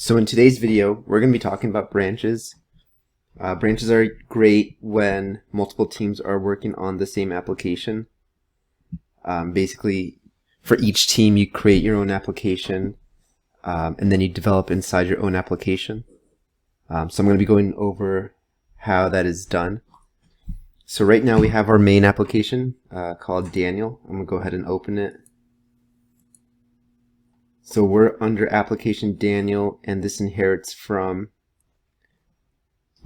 So in today's video, we're going to be talking about branches. Branches are great when multiple teams are working on the same application. Basically, for each team, you create your own application, and then you develop inside your own application. So I'm going to be going over how that is done. So right now we have our main application called Daniel. I'm going to go ahead and open it. So we're under application Daniel, and this inherits from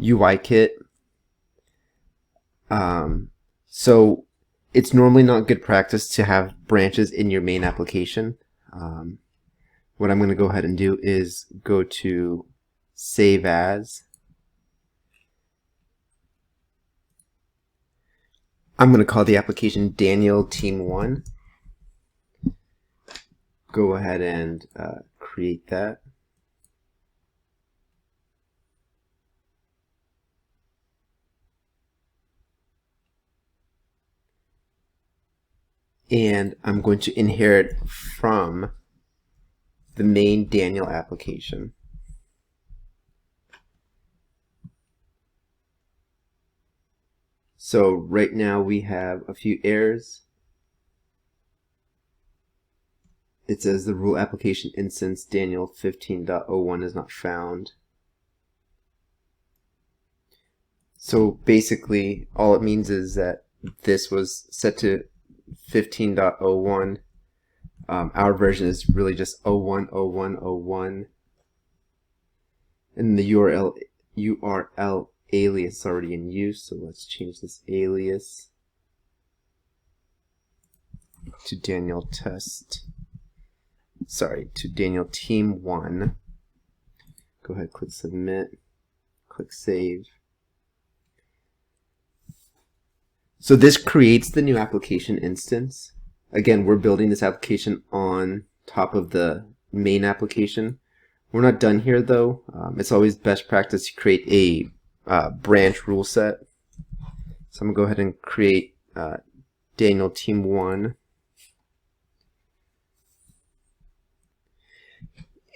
UIKit. So it's normally not good practice to have branches in your main application. What I'm going to go ahead and do is go to Save As. I'm going to call the application Daniel Team 1. Go ahead and create that. And I'm going to inherit from the main Daniel application. So right now we have a few errors. It says the rule application instance Daniel 15.01 is not found. So basically all it means is that this was set to 15.01. Our version is really just 010101, and the URL alias is already in use, so let's change this alias to Daniel Team 1. Go ahead, click submit, click save. So this creates the new application instance. Again, we're building this application on top of the main application. We're not done here though. It's always best practice to create a branch rule set. So I'm going to go ahead and create Daniel Team 1.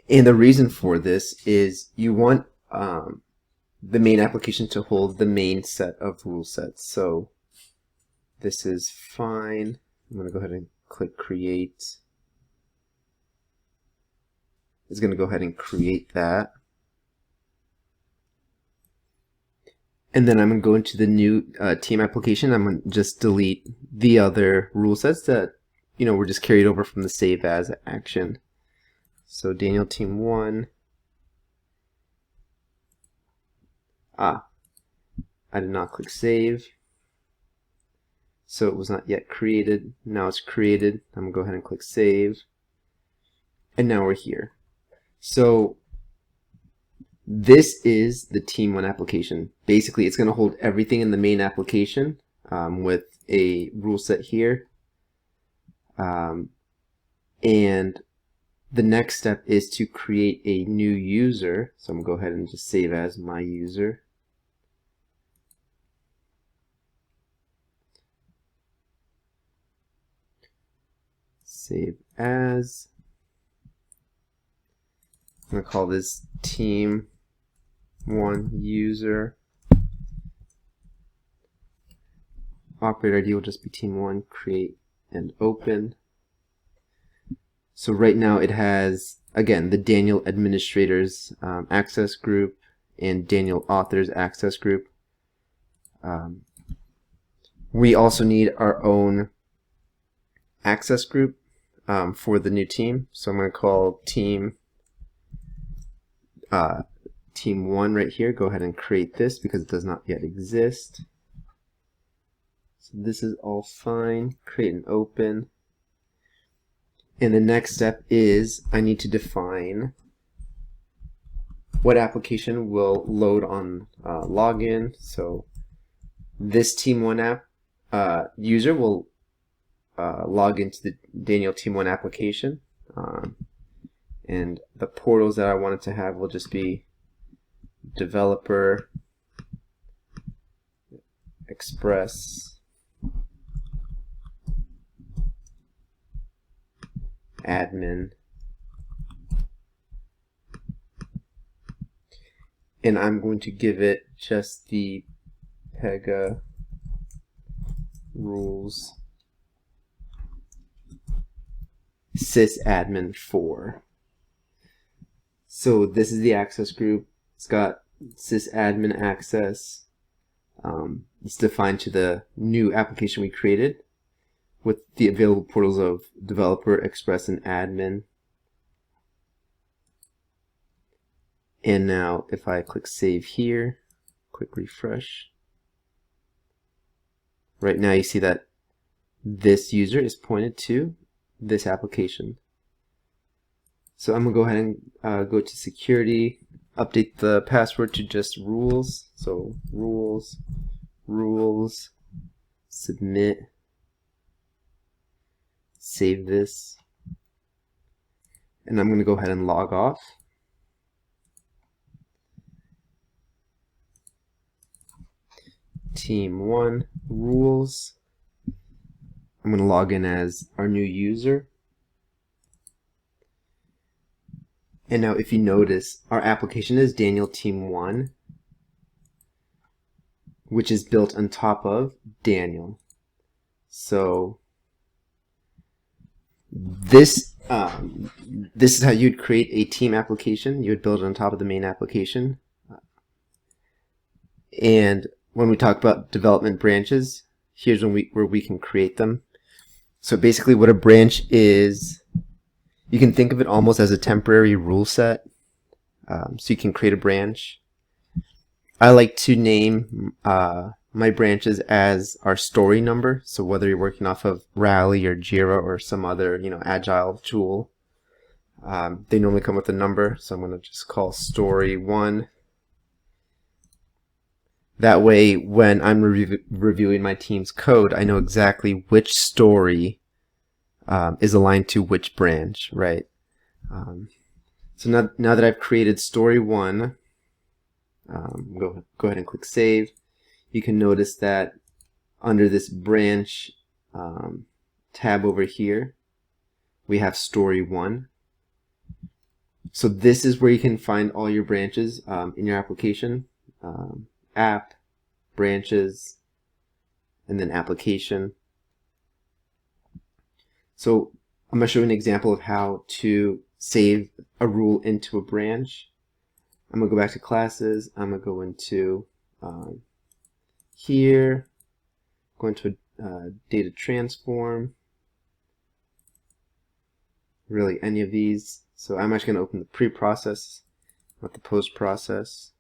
And the reason for this is you want the main application to hold the main set of rule sets. So this is fine. I'm going to go ahead and click create. It's going to go ahead and create that. And then I'm going to go into the new team application. I'm going to just delete the other rule sets that were just carried over from the save as action. So Daniel Team 1. I did not click save. So it was not yet created. Now it's created. I'm going to go ahead and click save. And now we're here. So this is the Team 1 application. Basically, it's going to hold everything in the main application with a rule set here. And the next step is to create a new user. So I'm going to go ahead and just save as my user. Save as. I'm going to call this Team 1 user. Operator ID will just be Team 1, create and open. So right now it has, again, the Daniel administrators access group and Daniel authors access group. We also need our own access group for the new team. So I'm going to call Team 1 right here. Go ahead and create this because it does not yet exist. So this is all fine. Create and open. And the next step is I need to define what application will load on login. So this Team 1 app user will log into the Daniel Team 1 application. And the portals that I want it to have will just be developer, express, admin, and I'm going to give it just the PEGA rules sysadmin 4. So this is the access group. It's got sysadmin access. It's defined to the new application we created with the available portals of developer, express, and admin. And now if I click save here, quick refresh, right now you see that this user is pointed to this application. So I'm going to go ahead and go to security, update the password to just rules. So rules, submit, save this, and I'm going to go ahead and log off. Team 1 rules. I'm going to log in as our new user. And now if you notice, our application is Daniel Team 1, which is built on top of Daniel. So this is how you'd create a team application. You would build it on top of the main application. And when we talk about development branches, here's where we can create them. So basically what a branch is, you can think of it almost as a temporary rule set. So you can create a branch. I like to name my branches as our story number. So whether you're working off of Rally or Jira or some other agile tool, they normally come with a number. So I'm going to just call story 1. That way, when I'm reviewing my team's code, I know exactly which story is aligned to which branch, right? So now that I've created story 1, go ahead and click save. You can notice that under this branch tab over here, we have story 1. So this is where you can find all your branches in your application. App, branches, and then application. So I'm going to show you an example of how to save a rule into a branch. I'm going to go back to classes. I'm going to go into here, go into a data transform, really any of these. So I'm actually going to open the pre-process, not the post-process.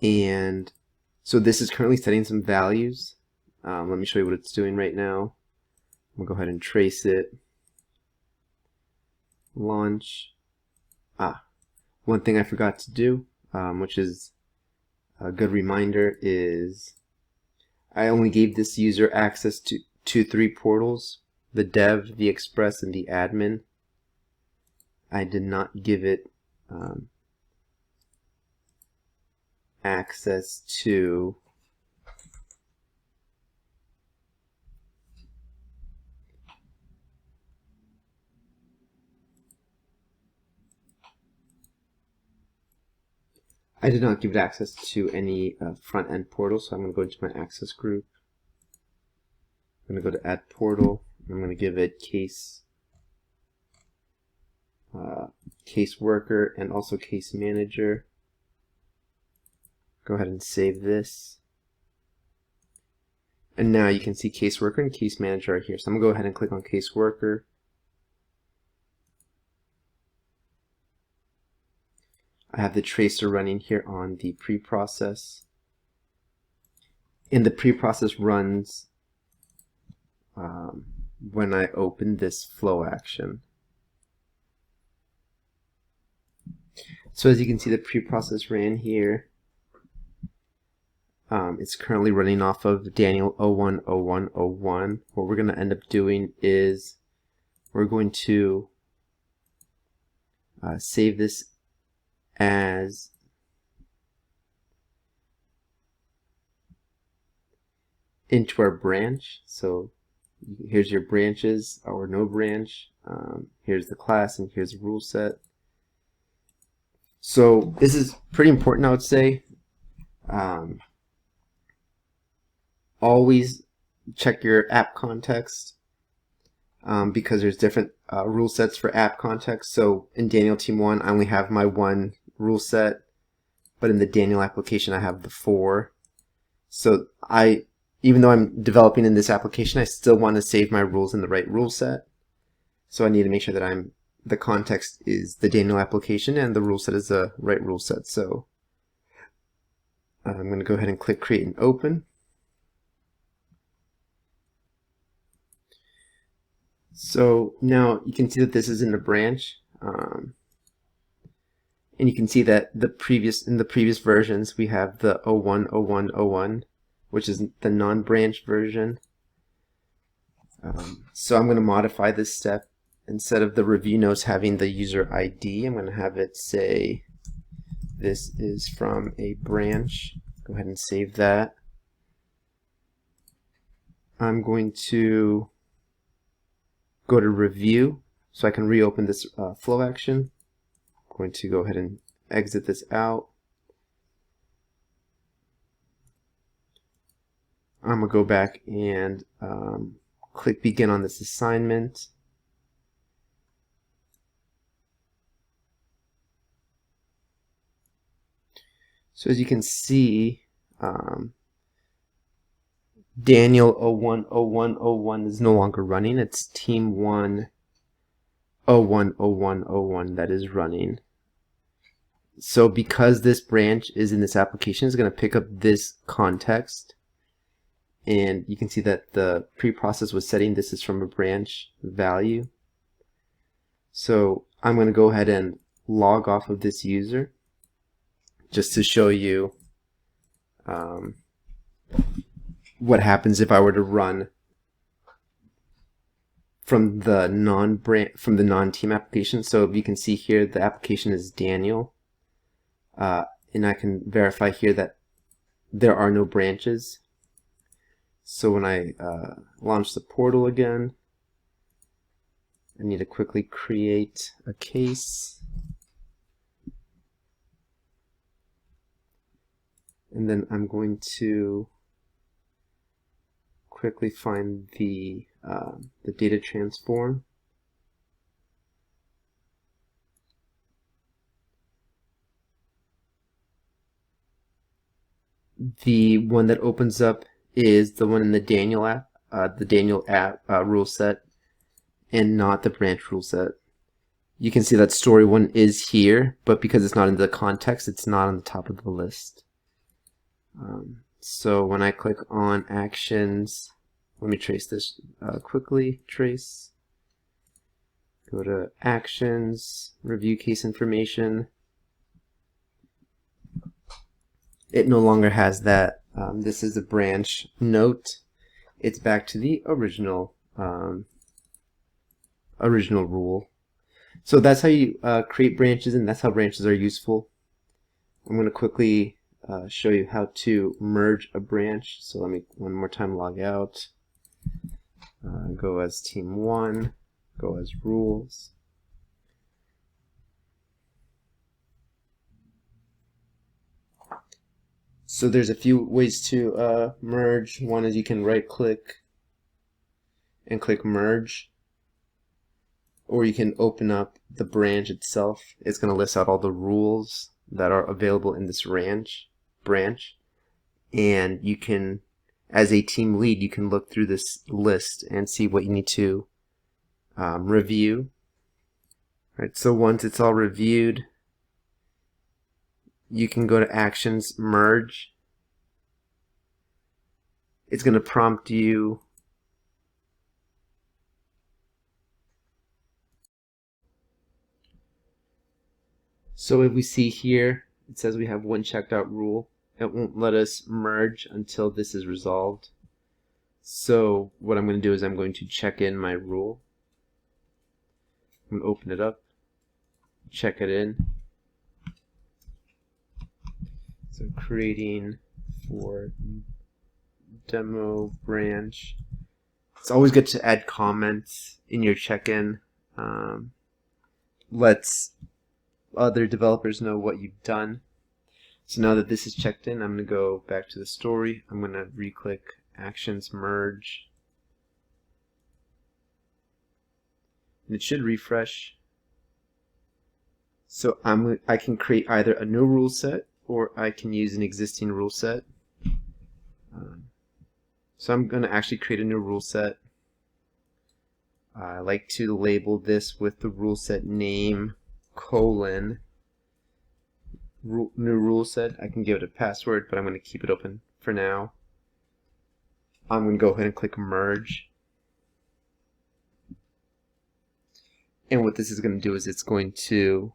And so this is currently setting some values. Let me show you what it's doing right now. I'm going to go ahead and trace it. Launch. One thing I forgot to do, which is a good reminder, is I only gave this user access to 3 portals, the dev, the express, and the admin. I did not give it access to any front-end portal, so I'm going to go into my access group. I'm going to go to add portal. I'm going to give it case worker and also case manager. Go ahead and save this. And now you can see case worker and case manager are here. So I'm going to go ahead and click on case worker. I have the tracer running here on the pre-process. And the pre-process runs when I open this flow action. So as you can see, the pre-process ran here. It's currently running off of Daniel 010101. What we're going to end up doing is we're going to save this as into our branch. So here's your branches or no branch. Here's the class and here's the rule set. So this is pretty important, I would say. Always check your app context because there's different rule sets for app context. So in Daniel Team 1, I only have my one rule set, but in the Daniel application, I have the 4. So even though I'm developing in this application, I still want to save my rules in the right rule set. So I need to make sure that the context is the Daniel application and the rule set is the right rule set. So I'm going to go ahead and click Create and Open. So now you can see that this is in a branch, and you can see that in the previous versions we have the 01, 01, 01, which is the non-branch version. So I'm going to modify this step. Instead of the review notes having the user ID, I'm going to have it say this is from a branch. Go ahead and save that. I'm going to go to review so I can reopen this flow action. I'm going to go ahead and exit this out. I'm going to go back and click begin on this assignment. So as you can see, Daniel 010101 is no longer running. It's Team 1 010101 that is running. So because this branch is in this application, it's going to pick up this context. And you can see that the preprocess was setting this is from a branch value. So I'm going to go ahead and log off of this user just to show you what happens if I were to run from the non-team application. So you can see here the application is Daniel, and I can verify here that there are no branches. So when I launch the portal again, I need to quickly create a case. And then I'm going to quickly find the data transform. The one that opens up is the one in the Daniel app, rule set, and not the branch rule set. You can see that story 1 is here, but because it's not in the context, it's not on the top of the list. So when I click on actions, let me trace this quickly. Trace. Go to actions, review case information. It no longer has that. This is a branch note. It's back to the original rule. So that's how you create branches, and that's how branches are useful. I'm going to quickly show you how to merge a branch. So let me one more time log out. Go as team 1. Go as rules. So there's a few ways to merge. One is you can right click and click merge, or you can open up the branch itself. It's going to list out all the rules that are available in this branch, and you can, as a team lead, you can look through this list and see what you need to review. Right, so once it's all reviewed, you can go to actions, merge. It's going to prompt you so if we see here, it says we have one checked out rule. It won't let us merge until this is resolved. So what I'm going to do is I'm going to check in my rule. I'm going to open it up, check it in. So creating for demo branch. It's always good to add comments in your check-in lets other developers know what you've done. So now that this is checked in, I'm going to go back to the story. I'm going to re-click Actions, Merge. And it should refresh. So I can create either a new rule set or I can use an existing rule set. So I'm going to actually create a new rule set. I like to label this with the rule set name : new rule set. I can give it a password, but I'm going to keep it open for now. I'm going to go ahead and click Merge. And what this is going to do is it's going to,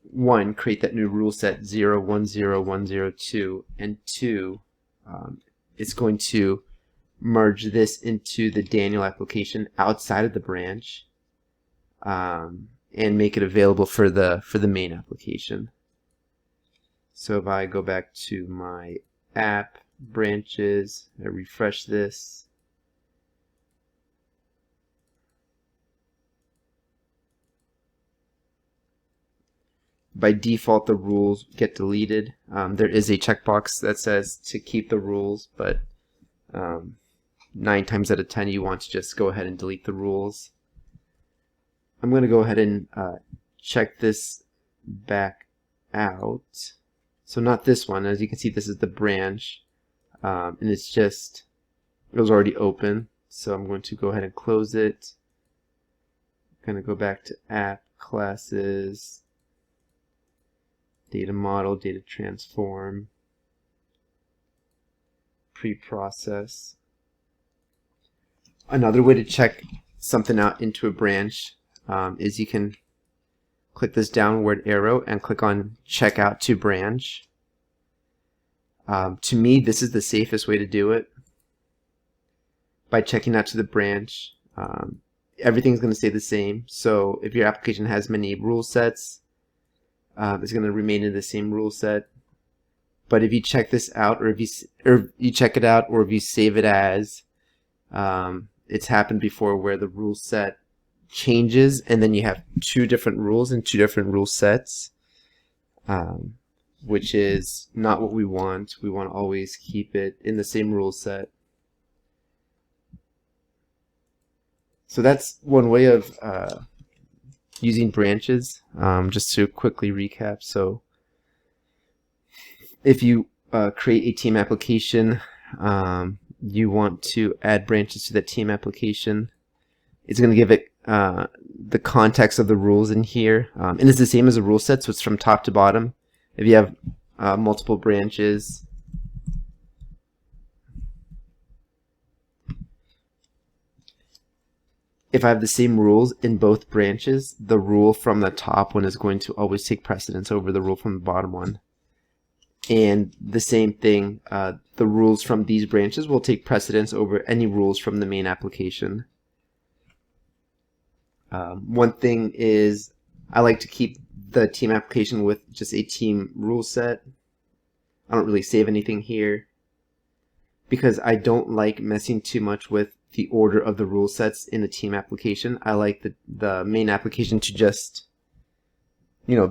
1, create that new rule set 010102, and 2, it's going to merge this into the Daniel application outside of the branch, and make it available for the main application. So if I go back to my app branches, I refresh this, by default the rules get deleted. There is a checkbox that says to keep the rules, but 9 times out of 10 you want to just go ahead and delete the rules. I'm going to go ahead and check this back out. So not this one. As you can see, this is the branch, and it was already open. So I'm going to go ahead and close it. I'm going to go back to app, classes, data model, data transform, pre-process. Another way to check something out into a branch is you can click this downward arrow and click on check out to branch. To me, this is the safest way to do it. By checking out to the branch, everything's going to stay the same. So if your application has many rule sets, it's going to remain in the same rule set. But if you check this out, or if you check it out, or if you save it as, it's happened before where the rule set changes, and then you have 2 different rules and 2 different rule sets, which is not what we want. We want to always keep it in the same rule set. So that's one way of using branches. Just to quickly recap, so if you create a team application, you want to add branches to that team application. It's going to give it the context of the rules in here, and it's the same as a rule set, so it's from top to bottom. If you have multiple branches, if I have the same rules in both branches, the rule from the top one is going to always take precedence over the rule from the bottom one. And the same thing, the rules from these branches will take precedence over any rules from the main application. One thing is, I like to keep the team application with just a team rule set. I don't really save anything here because I don't like messing too much with the order of the rule sets in the team application. I like the main application to just,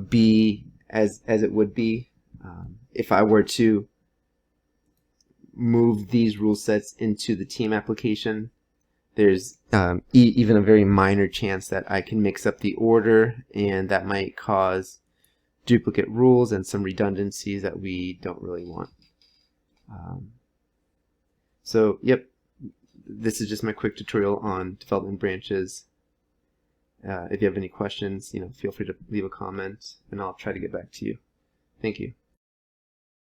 be as it would be. If I were to move these rule sets into the team application, there's even a very minor chance that I can mix up the order, and that might cause duplicate rules and some redundancies that we don't really want. So, yep, this is just my quick tutorial on development branches. If you have any questions, feel free to leave a comment, and I'll try to get back to you. Thank you.